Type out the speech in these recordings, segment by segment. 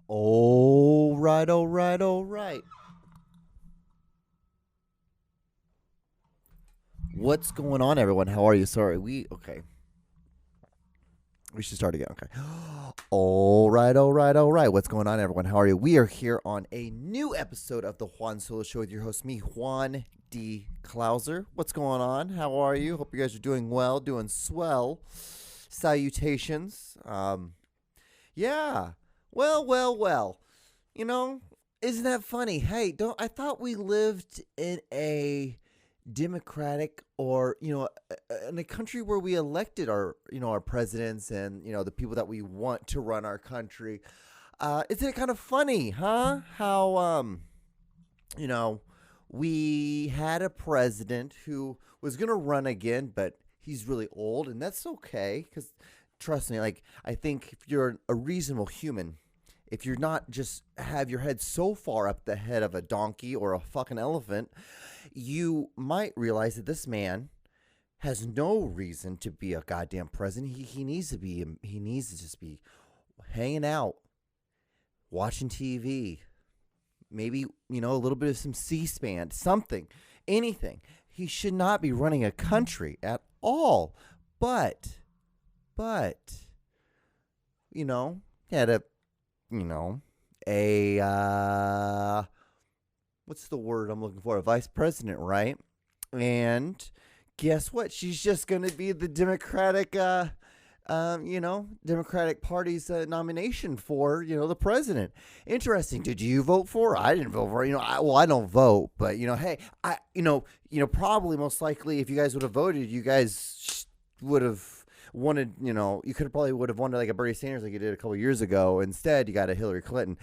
All right, all right, all right. What's going on, everyone? How are you? Sorry, okay. We should start again. Okay. All right, all right, all right. What's going on, everyone? How are you? We are here on a new episode of the Juan Solo Show with your host, me, Juan D. Klauser. What's going on? How are you? Hope you guys are doing well, doing swell. Salutations. Yeah. Well. You know, isn't that funny? Hey, I thought we lived in a democratic or in a country where we elected our presidents and the people that we want to run our country. Isn't it kind of funny, huh? How you know we had a president who was gonna run again, but he's really old, and that's okay because trust me, like I think if you're a reasonable human, if you're not just have your head so far up the head of a donkey or a fucking elephant, you might realize that this man has no reason to be a goddamn president. He needs to just be hanging out, watching TV, maybe, a little bit of some C-SPAN, something, anything. He should not be running a country at all. But, he had what's the word I'm looking for? A vice president, right? And guess what? She's just going to be the Democratic Party's nomination for, the president. Interesting. Did you vote for her? I didn't vote for her. I don't vote, but hey, probably most likely if you guys would have voted, you guys would have wanted, you would have wanted like a Bernie Sanders like you did a couple years ago. Instead, you got a Hillary Clinton.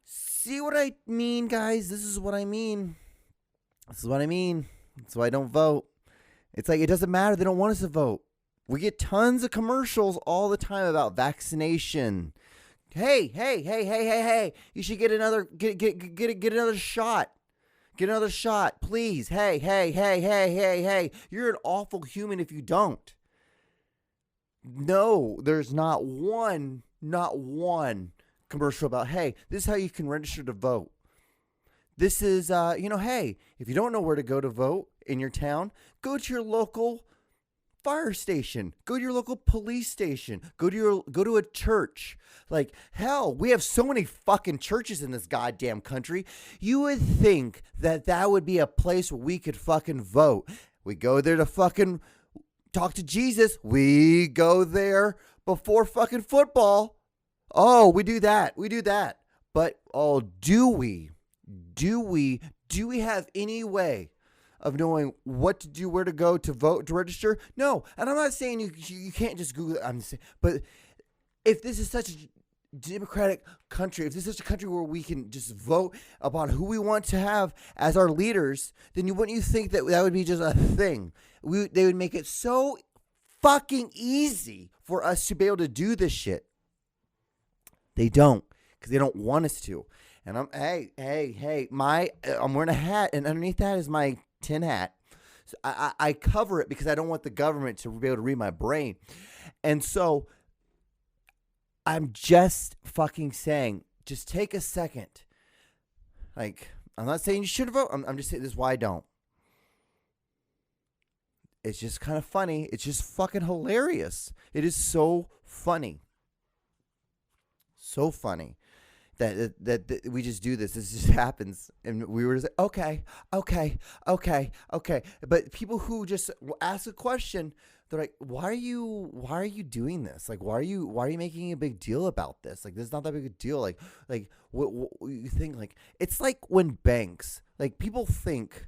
See what I mean, guys? This is what I mean. That's why I don't vote. It's like it doesn't matter. They don't want us to vote. We get tons of commercials all the time about vaccination. Hey! You should get another another shot. Get another shot, please. Hey! You're an awful human if you don't. No, there's not one commercial about, hey, this is how you can register to vote. This is, hey, if you don't know where to go to vote in your town, go to your local fire station, go to your local police station, go to a church. Like, hell, we have so many fucking churches in this goddamn country. You would think that would be a place where we could fucking vote. We go there to fucking talk to Jesus. We go there before fucking football. Oh, we do that. But do we have any way of knowing what to do, where to go to vote, to register? No. And I'm not saying you can't just Google it. I'm saying, but if this is such a democratic country, if this is a country where we can just vote upon who we want to have as our leaders, then wouldn't you think that would be just a thing? They would make it so fucking easy for us to be able to do this shit. They don't, because they don't want us to. And I'm wearing a hat, and underneath that is my tin hat. So I cover it because I don't want the government to be able to read my brain. And so I'm just fucking saying, just take a second. Like, I'm not saying you should vote. I'm just saying this is why I don't. It's just kind of funny. It's just fucking hilarious. It is so funny. So funny that we just do this. This just happens, and we were just like, okay. But people who just ask a question, they're like, why are you doing this? Like, why are you making a big deal about this? Like, this is not that big a deal. Like what you think? Like, it's like when banks, like, people think,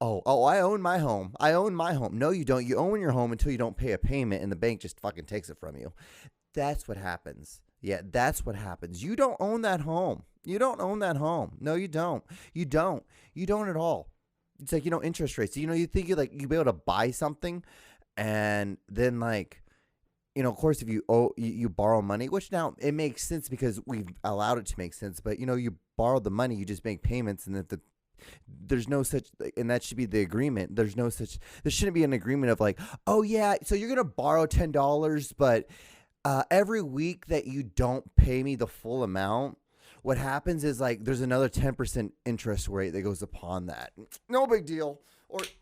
oh, I own my home. No, you don't. You own your home until you don't pay a payment, and the bank just fucking takes it from you. That's what happens. Yeah, that's what happens. You don't own that home. No, you don't. You don't at all. It's like, interest rates. You think you'd be able to buy something, and then, like, of course, if you borrow money, which now it makes sense because we've allowed it to make sense. But you borrow the money, you just make payments, and if there's no such, and that should be the agreement. There shouldn't be an agreement of like, oh yeah, so you're gonna borrow $10, but every week that you don't pay me the full amount, what happens is like there's another 10% interest rate that goes upon that. No big deal.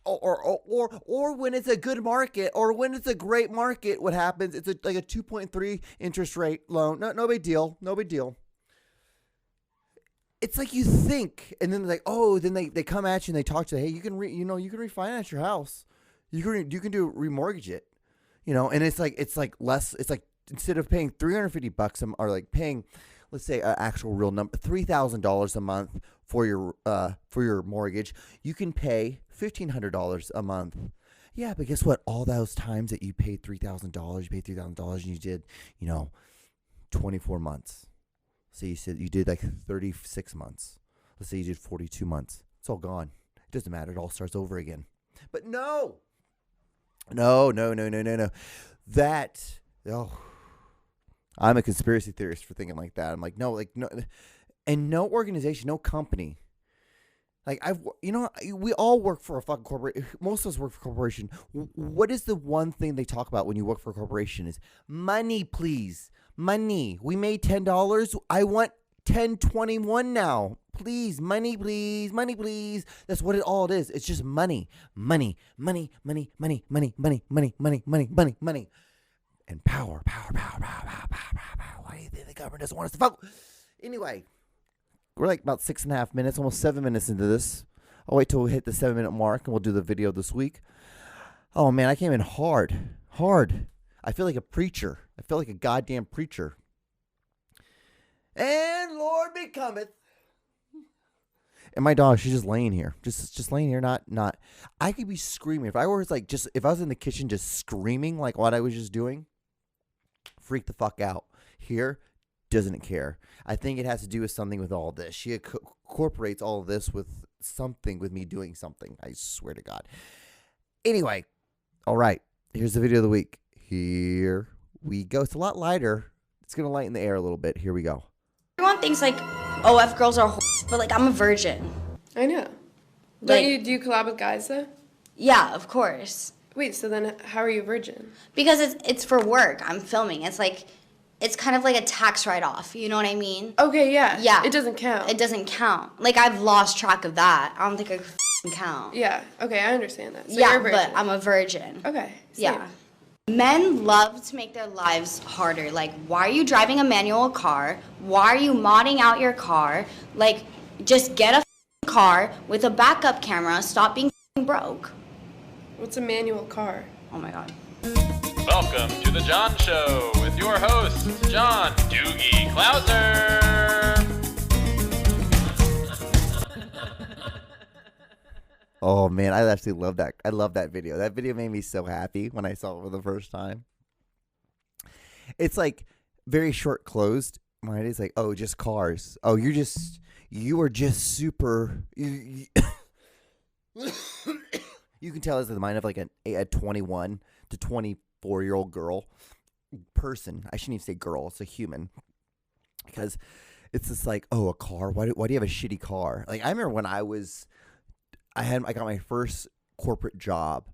Or when it's a good market, or when it's a great market, what happens? It's like a 2.3 interest rate loan. No big deal. No big deal. It's like you think, and then they're like, then they come at you and they talk to you. Hey, you can refinance your house. You can remortgage it, and it's like less. It's like instead of paying $350 or like paying, let's say an actual real number, $3,000 a month for your mortgage, you can pay $1,500 a month. Yeah, but guess what? All those times that you paid $3,000, and you did, 24 months. So you said you did like 36 months. Let's say you did 42 months. It's all gone. It doesn't matter. It all starts over again. But no. I'm a conspiracy theorist for thinking like that. I'm like, no. And no organization, no company. Like we all work for a fucking corporation. Most of us work for a corporation. What is the one thing they talk about when you work for a corporation is money, please. Money. We made $10. I want $10.21 now. Please, money, please, money, please. That's what all it is. It's just money. Money. And power. Why do you think the government doesn't want us to vote? Anyway, we're like about 6.5 minutes, almost 7 minutes into this. I'll wait till we hit the 7-minute mark and we'll do the video this week. Oh man, I came in hard. I feel like a preacher. I feel like a goddamn preacher. And Lord becometh. And my dog, she's just laying here. Just laying here, not. I could be screaming. If I was in the kitchen just screaming like what I was just doing, freak the fuck out. Here, doesn't care. I think it has to do with something with all this. She incorporates all of this with something, with me doing something. I swear to God. Anyway, all right. Here's the video of the week. Here we go. It's a lot lighter. It's going to lighten the air a little bit. Here we go. Everyone thinks like, OF girls are but like I'm a virgin. I know. Like, do you collab with guys though? Yeah, of course. Wait, so then how are you a virgin? Because it's for work. I'm filming. It's kind of like a tax write-off. You know what I mean? Okay, yeah. Yeah. It doesn't count. It doesn't count. Like I've lost track of that. I don't think I can count. Yeah. Okay, I understand that. So yeah, you're a virgin. but I'm a virgin. Okay. Same. Yeah. Men love to make their lives harder. Like, why are you driving a manual car? Why are you modding out your car? Like, just get a car with a backup camera. Stop being broke. What's a manual car? Oh my God. Welcome to The John Show with your host, John Doogie Clouser. Oh man, I absolutely love that. I love that video. That video made me so happy when I saw it for the first time. It's like very short closed. Right? It's like, oh, just cars. Oh, you are just super. You can tell it's the mind of like a 21 to 24-year-old person. I shouldn't even say girl. It's a human, because it's just like, oh, a car. Why do you have a shitty car? Like I remember when I got my first corporate job,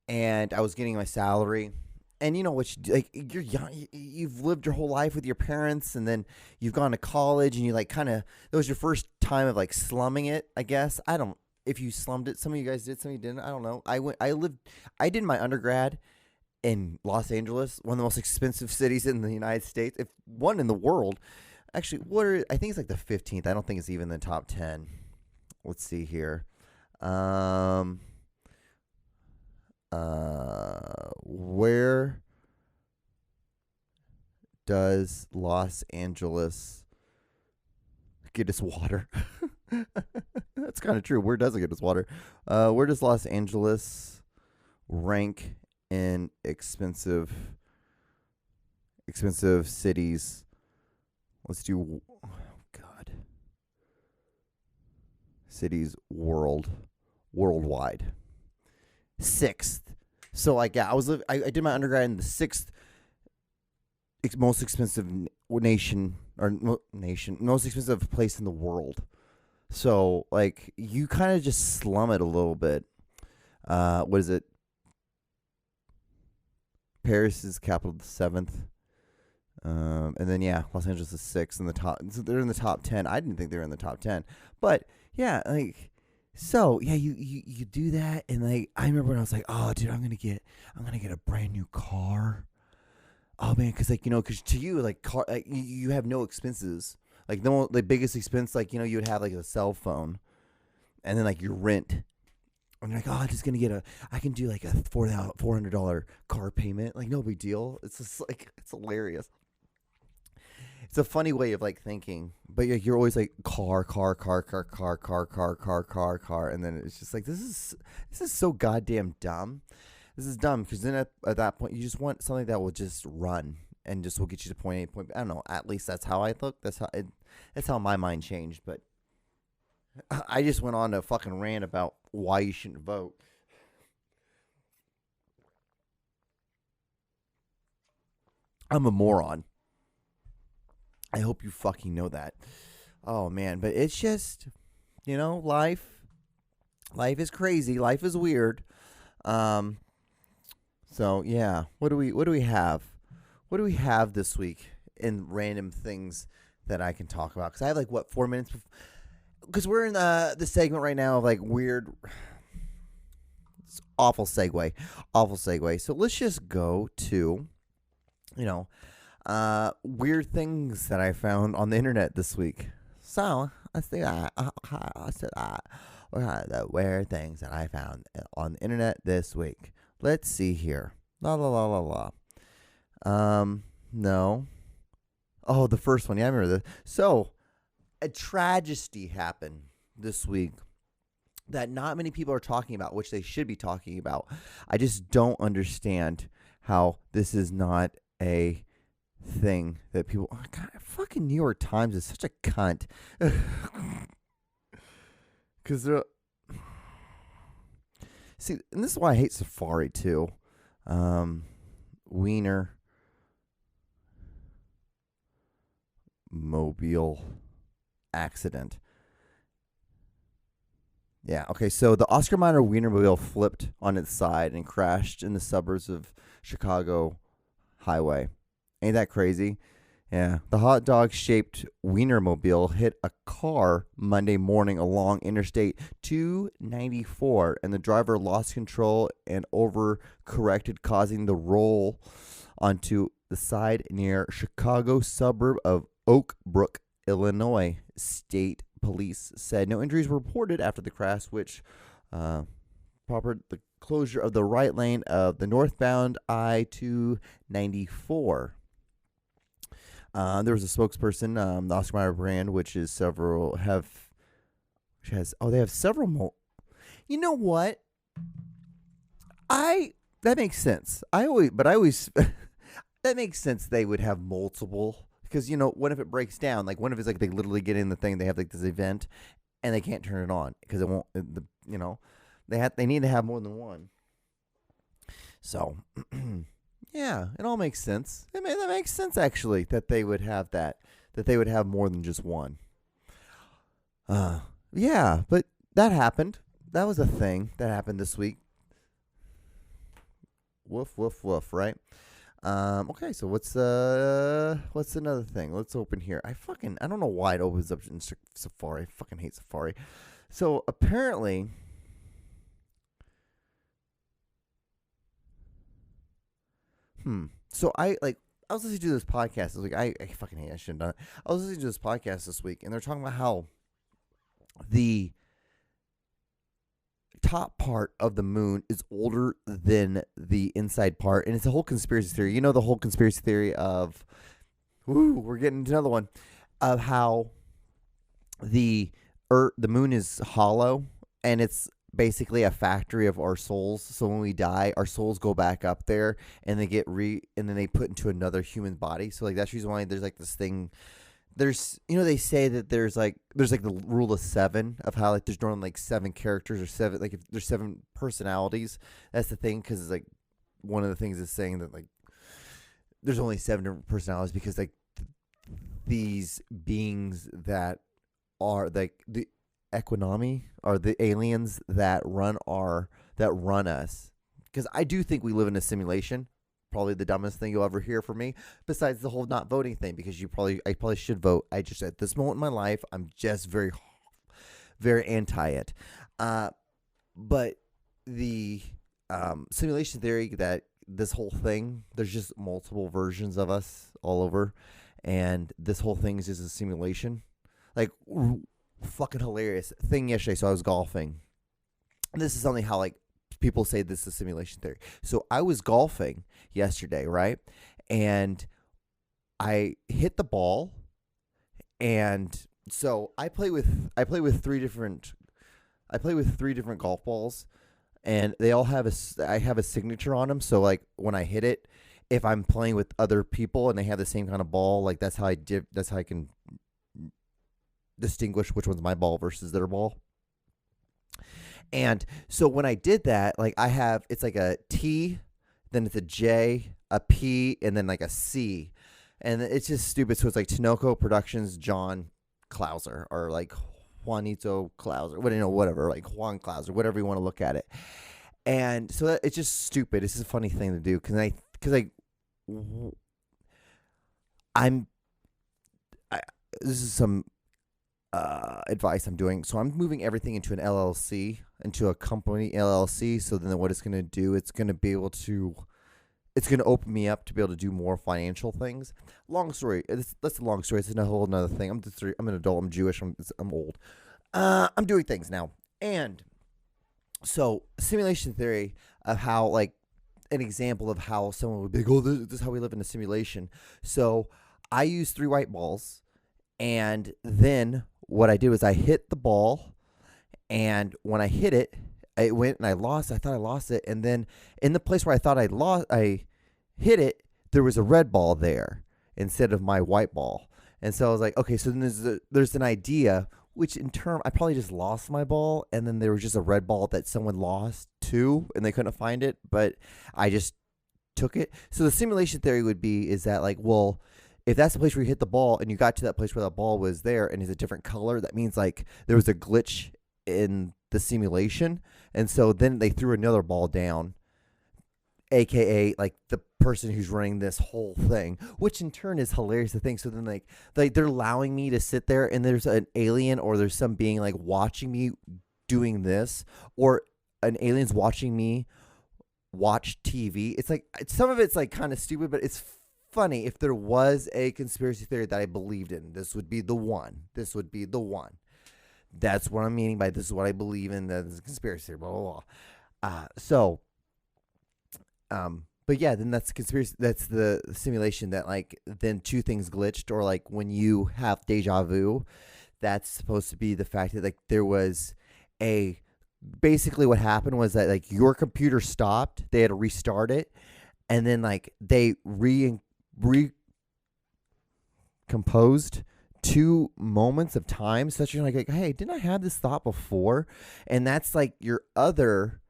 and I was getting my salary, and you know what you're young, you've lived your whole life with your parents, and then you've gone to college, and you like kind of, that was your first time of like slumming it, I guess. I don't, if you slummed it, some of you guys did, some of you didn't, I don't know. I did my undergrad in Los Angeles, one of the most expensive cities in the United States, if one in the world. Actually, I think it's like the 15th. I don't think it's even the top 10. Let's see here. Where does Los Angeles get its water? That's kind of true. Where does it get its water? Where does Los Angeles rank in expensive cities? Let's do, oh God, cities worldwide. 6th. So like, yeah, I did my undergrad in the 6th most expensive most expensive place in the world. So like, you kind of just slum it a little bit. What is it? Paris is capital of the 7th. And then Los Angeles is 6 in the top. So they're in the top 10. I didn't think they were in the top 10, but yeah, like. So you do that, and like I remember when I was like, oh dude, I'm gonna get a brand new car. Oh man, because because to you like car, like, you have no expenses. Like the biggest expense, like you would have like a cell phone, and then like your rent. And you're like, oh, I'm just gonna I can do like a $400 car payment. Like no big deal. It's just like it's hilarious. It's a funny way of like thinking, but you're always like car, and then it's just like this is so goddamn dumb. This is dumb because then at that point you just want something that will just run and just will get you to point A, point B. I don't know. At least that's how I look. That's how my mind changed. But I just went on a fucking rant about why you shouldn't vote. I'm a moron. I hope you fucking know that. Oh, man. But it's just, life. Life is crazy. Life is weird. So, yeah. What do we have? What do we have this week in random things that I can talk about? Because I have, 4 minutes? Because we're in the segment right now of, weird... It's awful segue. Awful segue. So, let's just go to, weird things that I found on the internet this week. So I think what are the weird things that I found on the internet this week? Let's see here. La la la la la. No. Oh, the first one. Yeah, I remember this. So a tragedy happened this week that not many people are talking about, which they should be talking about. I just don't understand how this is not a thing that people. Oh God, fucking New York Times is such a cunt. Because they're. See, and this is why I hate Safari too. WienerMobile accident. Yeah, okay, so the Oscar Mayer WienerMobile flipped on its side and crashed in the suburbs of Chicago highway. Ain't that crazy? Yeah. The hot dog-shaped WienerMobile hit a car Monday morning along Interstate 294, and the driver lost control and overcorrected, causing the roll onto the side near Chicago suburb of Oak Brook, Illinois. State police said no injuries were reported after the crash, which prompted the closure of the right lane of the northbound I-294. There was a spokesperson, the Oscar Mayer brand, which is they have several You know what? That makes sense. That makes sense. They would have multiple, because what if it breaks down? Like, what if it's like they literally get in the thing, they have like this event, and they can't turn it on because it won't. They need to have more than one. So. Yeah, it all makes sense. That makes sense, actually, that they would have that they would have more than just one. Yeah, but that happened. That was a thing that happened this week. Woof, woof, woof, right? Okay, so what's another thing? Let's open here. I don't know why it opens up in Safari. I fucking hate Safari. So, apparently... So I was listening to this podcast this week. I fucking hate it. I shouldn't have done it. I was listening to this podcast this week, and they're talking about how the top part of the moon is older than the inside part, and it's a whole conspiracy theory. The whole conspiracy theory of, we're getting into another one, of how the moon is hollow, and it's basically a factory of our souls. So when we die, our souls go back up there, and they get and then they put into another human body. So that's the reason why there's this thing. There's they say that there's the rule of 7 of how there's normally 7 characters or 7 if there's 7 personalities. That's the thing, because it's one of the things is saying that there's only 7 different personalities because these beings that are the economy are the aliens that run us, because I do think we live in a simulation, probably the dumbest thing you'll ever hear from me, besides the whole not voting thing, because I probably should vote. I just, at this moment in my life, I'm just very, very anti it. But the simulation theory that this whole thing, there's just multiple versions of us all over, and this whole thing is just a simulation. Like, fucking hilarious thing yesterday. So I was golfing. This is something how, like, people say this is simulation theory. So I was golfing yesterday, right? And I hit the ball, and so I play with three different golf balls, and they all have I have a signature on them. So like when I hit it, if I'm playing with other people and they have the same kind of ball, like that's how I can distinguish which one's my ball versus their ball. And so when I did that, like it's like a T, then it's a J, a P, and then like a C. And it's just stupid. So it's like Tinoco Productions, John Clauser, or like Juanito Clauser, whatever, like Juan Clauser, whatever you want to look at it. And so it's just stupid. It's just a funny thing to do because this is some advice I'm doing. So I'm moving everything into an LLC, into a company LLC. So then what it's going to do, it's going to open me up to be able to do more financial things. Long story. That's a long story. It's a whole another thing. I'm an adult. I'm Jewish. I'm old. I'm doing things now. And so simulation theory of how, like, an example of how someone would be like, oh, this is how we live in a simulation. So I used 3 white balls. And then what I did was I hit the ball. And when I hit it, it went and I thought I lost it. And then in the place where I thought I hit it, there was a red ball there instead of my white ball. And so I was like, okay, so then there's an idea, which in turn, I probably just lost my ball. And then there was just a red ball that someone lost too, and they couldn't find it. But I just took it. So the simulation theory is that, like, well, if that's the place where you hit the ball and you got to that place where that ball was there and is a different color, that means like there was a glitch in the simulation. And so then they threw another ball down, aka like the person who's running this whole thing, which in turn is hilarious to think. So then like they're allowing me to sit there and there's an alien or there's some being like watching me doing this, or an alien's watching me watch TV. It's like some of it's like kind of stupid, but it's funny. If there was a conspiracy theory that I believed in, this would be the one. That's what I'm meaning by this is what I believe in. That is a conspiracy theory, blah, blah, blah. But yeah, then that's the conspiracy. That's the simulation that, like, then 2 things glitched, or like when you have deja vu, that's supposed to be the fact that, like, there was basically what happened was that, like, your computer stopped, they had to restart it, and then, like, they recomposed 2 moments of time, such as like, hey, didn't I have this thought before? And that's like your other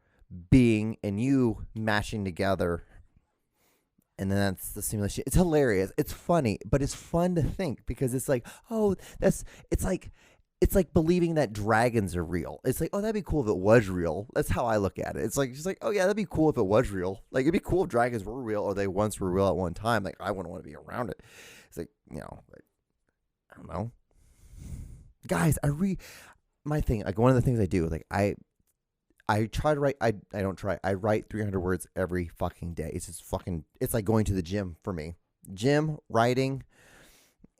being and you matching together, and then that's the simulation. It's hilarious. It's funny, but it's fun to think because it's like, oh, it's like believing that dragons are real. It's like, oh, that'd be cool if it was real. That's how I look at it. It's like, just like, oh yeah, that'd be cool if it was real. Like, it'd be cool if dragons were real, or they once were real at one time. Like, I wouldn't want to be around it. It's like, I don't know. Guys, my thing, like, one of the things I do, like, I try to write, I don't try, I write 300 words every fucking day. It's just it's like going to the gym for me. Gym, writing,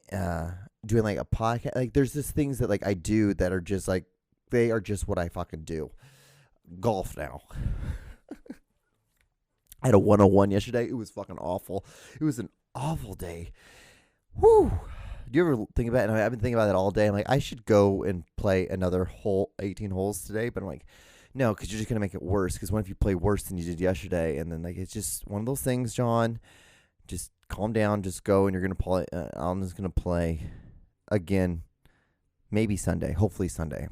doing like a podcast. Like, there's just things that, like, I do that are just like, they are just what I fucking do. Golf now. I had a 101 yesterday. It was fucking awful. It was an awful day. Whew. Do you ever think about it? And I've been thinking about it all day. I'm like, I should go and play another 18 holes today. But I'm like, no, because you're just going to make it worse. Because what if you play worse than you did yesterday? And then, like, it's just one of those things, John. Just calm down. Just go, and you're going to play. I'm just going to play again, maybe Sunday. Hopefully Sunday.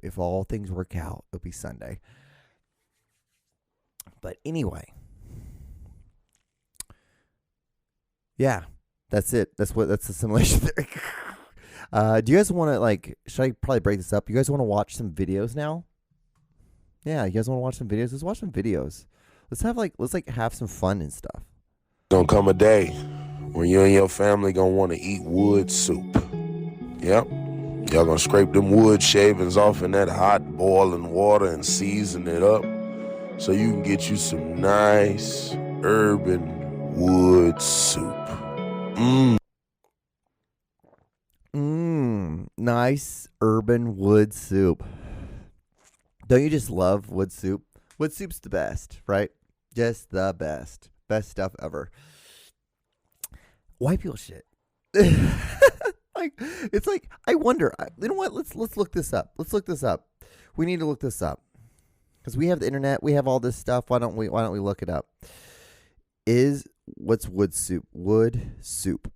If all things work out, it'll be Sunday. But anyway. Yeah. That's it. That's the simulation theory. Do you guys want to, like, should I probably break this up? You guys want to watch some videos now? Yeah, you guys want to watch some videos? Let's watch some videos. Let's have some fun and stuff. Gonna come a day when you and your family gonna want to eat wood soup. Yep. Y'all gonna scrape them wood shavings off in that hot boiling water and season it up so you can get you some nice urban wood soup. Nice urban wood soup. Don't you just love wood soup? Wood soup's the best, right? Just the best. Best stuff ever. White people shit. It's like, I wonder. You know what? Let's look this up. We need to look this up. Because we have the internet. We have all this stuff. Why don't we look it up? What's wood soup? Wood soup.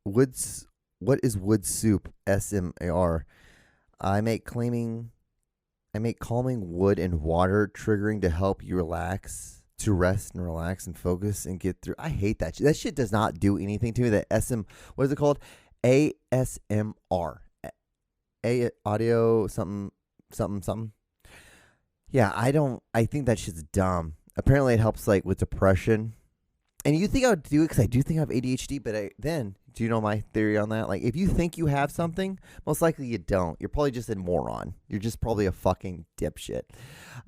What is wood soup? SMAR. I make calming wood and water triggering to help you to rest and relax and focus and get through. I hate that shit. That shit does not do anything to me. That what is it called? ASMR. Audio something. Yeah, I think that shit's dumb. Apparently it helps like with depression. And you think I would do it because I do think I have ADHD, but do you know my theory on that? Like, if you think you have something, most likely you don't. You're probably just a moron. You're just probably a fucking dipshit.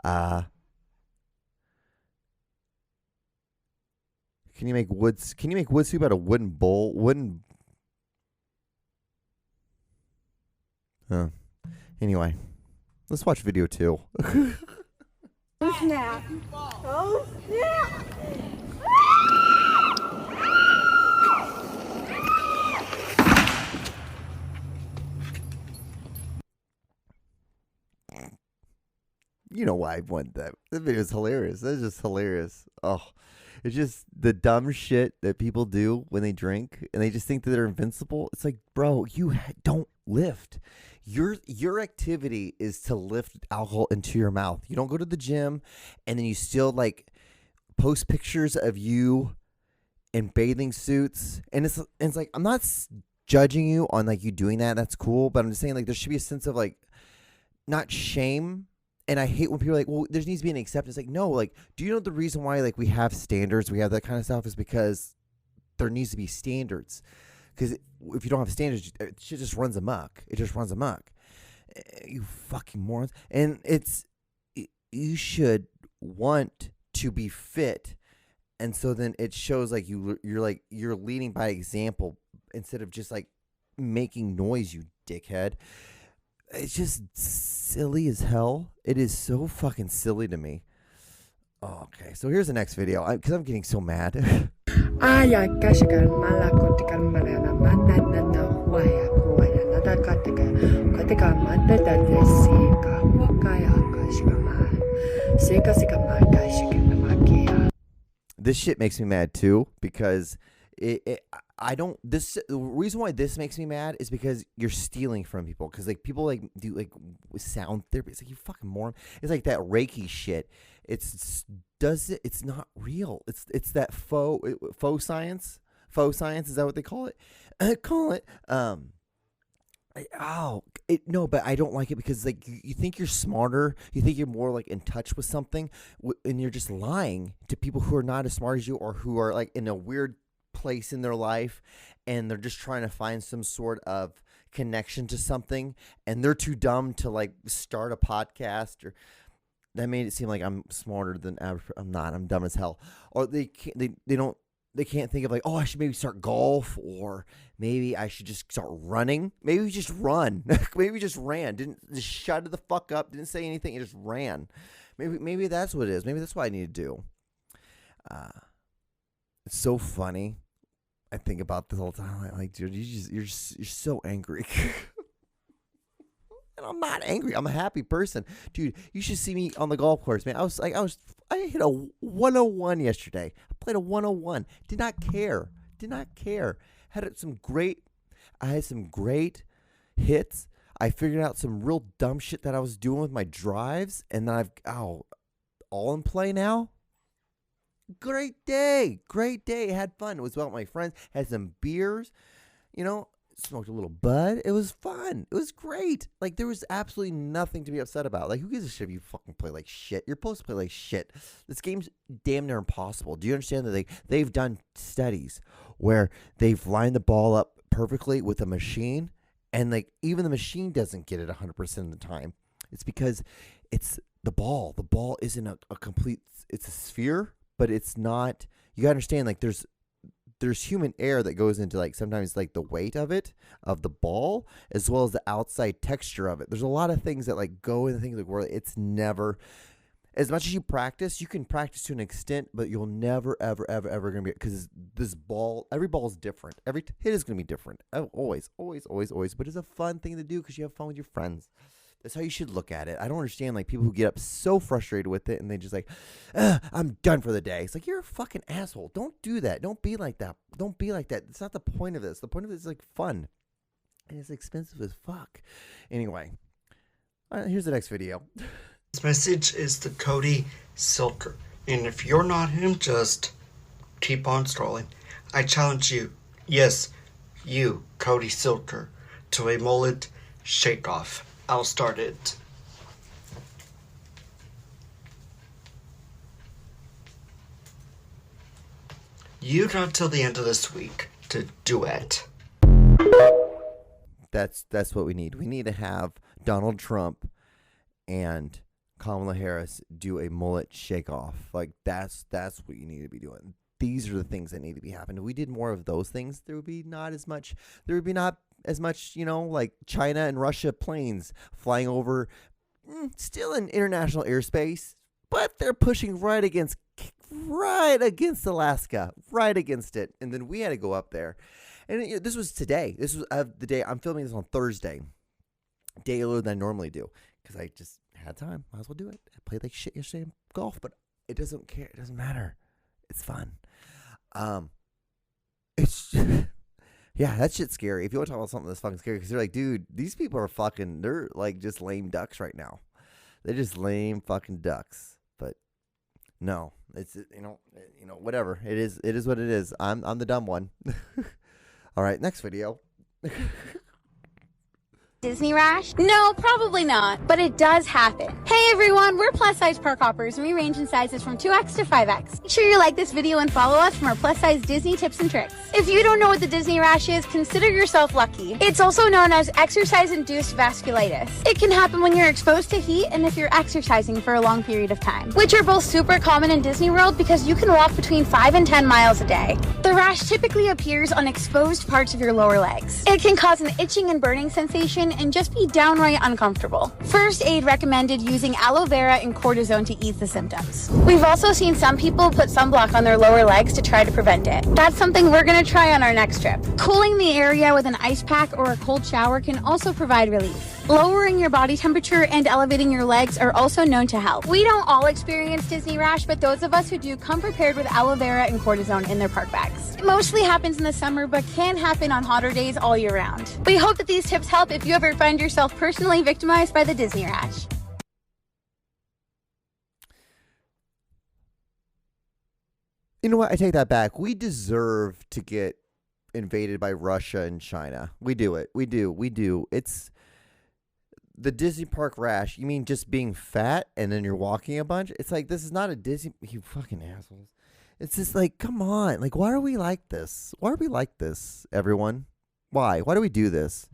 Can you make wood soup out of wooden bowl? Anyway, let's watch video 2. Oh snap! Oh snap! You know why I want that. That video is hilarious. That's just hilarious. Oh, it's just the dumb shit that people do when they drink and they just think that they're invincible. It's like, bro, you don't lift. Your activity is to lift alcohol into your mouth. You don't go to the gym and then you still like post pictures of you in bathing suits. And it's like, I'm not judging you on like you doing that. That's cool. But I'm just saying like there should be a sense of like not shame. And I hate when people are like, well, there needs to be an acceptance. Like, no, like, do you know the reason why like we have standards, we have that kind of stuff is because there needs to be standards. Because if you don't have standards, shit just runs amok. It just runs amok. You fucking morons. And you should want to be fit. And so then it shows like you're leading by example instead of just like making noise, you dickhead. It's just silly as hell. It is so fucking silly to me. Oh, okay, so here's the next video because I'm getting so mad. This shit makes me mad too because the reason why this makes me mad is because you're stealing from people. Because like people like do like sound therapy. It's like, you fucking moron. It's like that Reiki shit. It's not real. It's that faux science. Faux science, is that what they call it? No, but I don't like it because like you think you're smarter, you think you're more like in touch with something, and you're just lying to people who are not as smart as you or who are like in a weird place in their life, and they're just trying to find some sort of connection to something, and they're too dumb to like start a podcast. Or that made it seem like I'm smarter than average. I'm not. I'm dumb as hell. Or they can't think of like, oh, I should maybe start golf, or maybe I should just start running. Maybe we just run. Maybe we just ran. Didn't just shut the fuck up. Didn't say anything. It just ran. Maybe that's what it is. Maybe that's what I need to do. It's so funny. I think about this all the time. Like, dude, you're so angry. And I'm not angry. I'm a happy person, dude. You should see me on the golf course, man. I hit a 101 yesterday. I played a 101. Did not care. I had some great hits. I figured out some real dumb shit that I was doing with my drives, and then all in play now. Great day. I had fun. It was about my friends. Had some beers. You know, smoked a little bud. It was fun. It was great. Like, there was absolutely nothing to be upset about. Like, who gives a shit if you fucking play like shit? You're supposed to play like shit. This game's damn near impossible. Do you understand that they've done studies where they've lined the ball up perfectly with a machine, and like even the machine doesn't get it 100% of the time. It's because it's the ball. The ball isn't a complete, it's a sphere, but it's not, you gotta understand, like there's human error that goes into like sometimes like the weight of it, of the ball, as well as the outside texture of it. There's a lot of things that like go into things like where it's never, as much as you can practice to an extent, but you'll never, ever, ever, ever gonna be, because this ball, every ball is different. Every hit is gonna be different. Always. But it's a fun thing to do because you have fun with your friends. That's how you should look at it. I don't understand like people who get up so frustrated with it and they just like, I'm done for the day. It's like, you're a fucking asshole. Don't do that. Don't be like that. Don't be like that. It's not the point of this. The point of this is like fun. And it's expensive as fuck. Anyway, here's the next video. This message is to Cody Silker. And if you're not him, just keep on scrolling. I challenge you, yes, you, Cody Silker, to a mullet shake-off. I'll start it. You got till the end of this week to do it. That's what we need. We need to have Donald Trump and Kamala Harris do a mullet shake-off. Like, that's what you need to be doing. These are the things that need to be happening. If we did more of those things, there would be not as much, like China and Russia planes flying over, still in international airspace, but they're pushing right against Alaska, right against it. And then we had to go up there. And this was today. This was the day. I'm filming this on Thursday, day earlier than I normally do, because I just had time. Might as well do it. I played like shit yesterday in golf, but it doesn't care. It doesn't matter. It's fun. It's yeah, that shit's scary. If you want to talk about something that's fucking scary, because they're like, dude, these people are fucking, they're like just lame ducks right now. They're just lame fucking ducks. But no, it's whatever. It is what it is. I'm the dumb one. All right, next video. Disney Rash? No, probably not, but it does happen. Hey everyone, we're plus size park hoppers and we range in sizes from 2X to 5X. Make sure you like this video and follow us for our plus size Disney tips and tricks. If you don't know what the Disney Rash is, consider yourself lucky. It's also known as exercise-induced vasculitis. It can happen when you're exposed to heat and if you're exercising for a long period of time, which are both super common in Disney World because you can walk between 5 and 10 miles a day. The rash typically appears on exposed parts of your lower legs. It can cause an itching and burning sensation and just be downright uncomfortable. First aid recommended using aloe vera and cortisone to ease the symptoms. We've also seen some people put sunblock on their lower legs to try to prevent it. That's something we're going to try on our next trip. Cooling the area with an ice pack or a cold shower can also provide relief. Lowering your body temperature and elevating your legs are also known to help. We don't all experience Disney Rash, but those of us who do come prepared with aloe vera and cortisone in their park bags. It mostly happens in the summer, but can happen on hotter days all year round. We hope that these tips help if you ever find yourself personally victimized by the Disney Rash. You know what? I take that back. We deserve to get invaded by Russia and China. We do it. We do. It's the Disney park rash. You mean just being fat and then you're walking a bunch? It's like, this is not a Disney. You fucking assholes. It's just like, come on. Like, why are we like this? Why are we like this, everyone? Why? Why do we do this?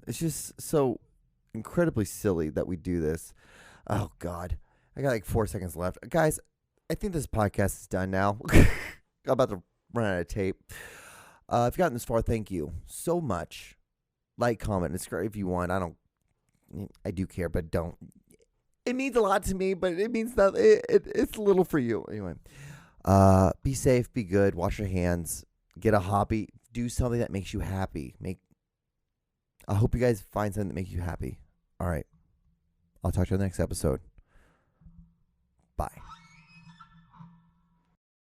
It's just so incredibly silly that we do this. Oh, God. I got like 4 seconds left. Guys, I think this podcast is done now. I'm about to run out of tape. If you've gotten this far, thank you so much. Like, comment, and subscribe if you want. I do care, but don't. It means a lot to me, but it means that it's a little for you. Anyway, be safe, be good, wash your hands, get a hobby, do something that makes you happy. I hope you guys find something that makes you happy. All right. I'll talk to you in the next episode. Bye.